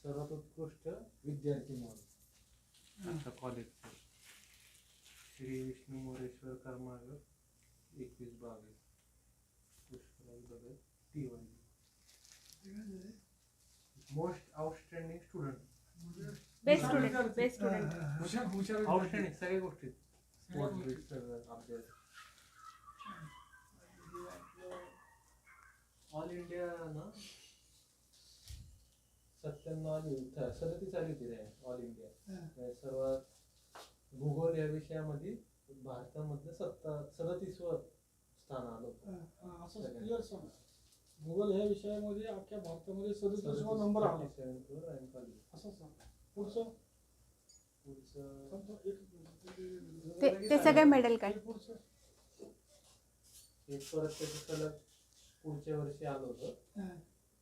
सर्वात उत्कृष्ट विद्यार्थी म्हणून आमच्या कॉलेजचे श्री विष्णू मोरेश्वर कर्माग 21-22 पुष्कराज बघत TY most outstanding student best student outstanding सगळ्या गोष्टी स्पोर्ट्स अभ्यास ऑल इंडिया ना 37 आली होती रे ऑल इंडिया सर्वात भूगोल या विषयामध्ये भारतामधलं 37वं स्थान आलं असं क्लिअर सांग. भूगोल ह्या विषयामध्ये अख्ख्या भारतामध्ये 37वा नंबर आला. असं सांग. पुढचं ते सगळे मेडल काय पुढचं एक परत त्याचं सलग पुढच्या वर्षी आलं होतं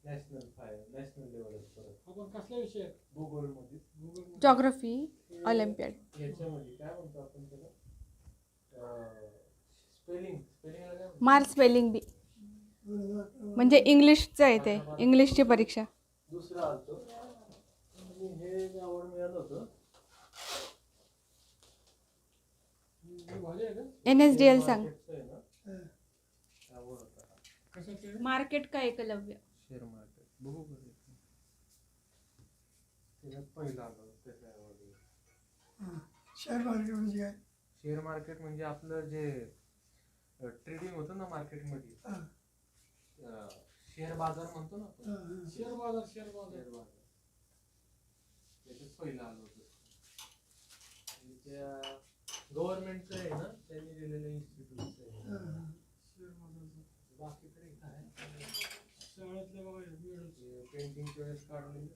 नॅशनल लेवल परत. आपण कसल्या विषय भूगोल मध्ये जॉग्राफी ऑलिम्पियाड याच्यामध्ये काय म्हणतो आपण त्याला स्पेलिंग मार्क स्पेलिंग बी म्हणजे इंग्लिशचं आहे ते इंग्लिशची परीक्षा दुसरा आलतो आणि हे आवड मिळालं होतं NSDL सांग आवड होता मार्केट का एकलव्य शेअर मार्केट बघू बरं त्याच्यात पहिलं आलं त्याच्या आवडलं. शेअर मार्केट म्हणजे काय? शेअर मार्केट म्हणजे आपलं जे ट्रेडिंग होतं ना मार्केटमध्ये शेअर बाजार म्हणतो ना आपण शेअर बाजार त्याच्यात पहिलं आलं होतं आणि त्या गव्हर्नमेंटचं आहे ना त्यांनी दिलेलं इन्स्टिट्यूट शेअर बाजार बाकी तरी काय शाळेतल्या बघा पेंटिंगच्या वेळेस काढलेलं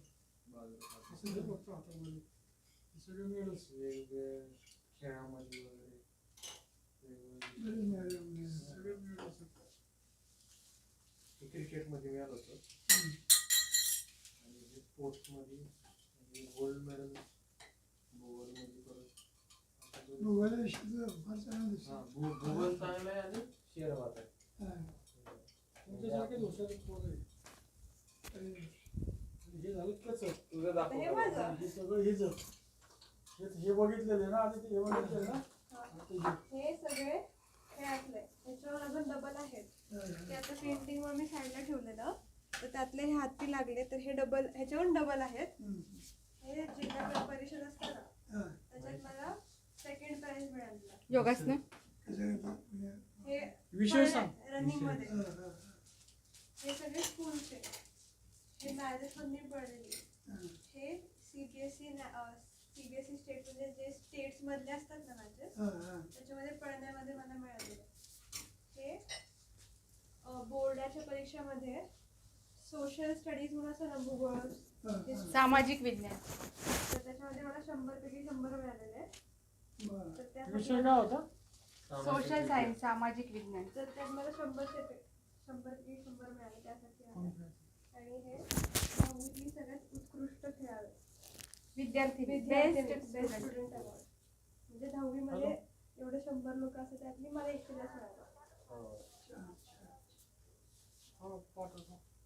सगळे मिळून वेगवेगळे खेळामध्ये वगैरे क्रिकेट मध्ये मिळालं होतं आणि स्पोर्ट्स मध्ये गोल्ड मेडल भूगोल मध्ये परत भूगोल चांगलं आहे आणि शेअर बाजार तुमच्यासारखेच हुशार हे झालं कसं तुझं दाखव हे सगळं हे बघितलेलं ना आधी ते हे बघितलेलं ना हे सगळे हे असले त्याच्यावर अजून डबल आहेत ते आता पेंटिंग वर मी साईडला ठेवलेलं तर त्यातले हे हाती लागले तर हे डबल ह्याच्यावर डबल आहेत. हे जिल्हा परिषद असतं ना त्याच्यात मला सेकंड प्राइज मिळालेला योगासन हे विषय सांग. रनिंग मध्ये हे सगळे स्कूलचे हे मॅरेथॉन मध्ये पडलेली हे CBSE स्टेट म्हणजे जे स्टेट्स मधले असतात ना मॅचेस त्याच्यामध्ये पडण्यामध्ये मला मिळालेलं. हे बोर्डाच्या परीक्षामध्ये सोशल स्टडीज म्हणून असं ना भूगोल सामाजिक विज्ञान तर त्याच्यामध्ये मला 100 पैकी 100 मिळालेले. तर त्या विषय काय होता? सोशल सायन्स सामाजिक विज्ञान तर त्यात मला 100 पैकी 100 मिळाले त्यासाठी आहे. आणि हे 9वीतली सगळ्यात उत्कृष्ट खेळाडू विद्यार्थी बेस्ट स्टुडंट अवॉर्ड म्हणजे 10वी मध्ये एवढे 100 लोक असतात त्यातली मला एकटीलाच मिळालं.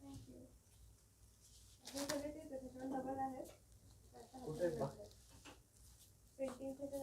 थँक्यू. हे सगळे ते त्याच्यावर डबल आहेत पेंटिंगचे तर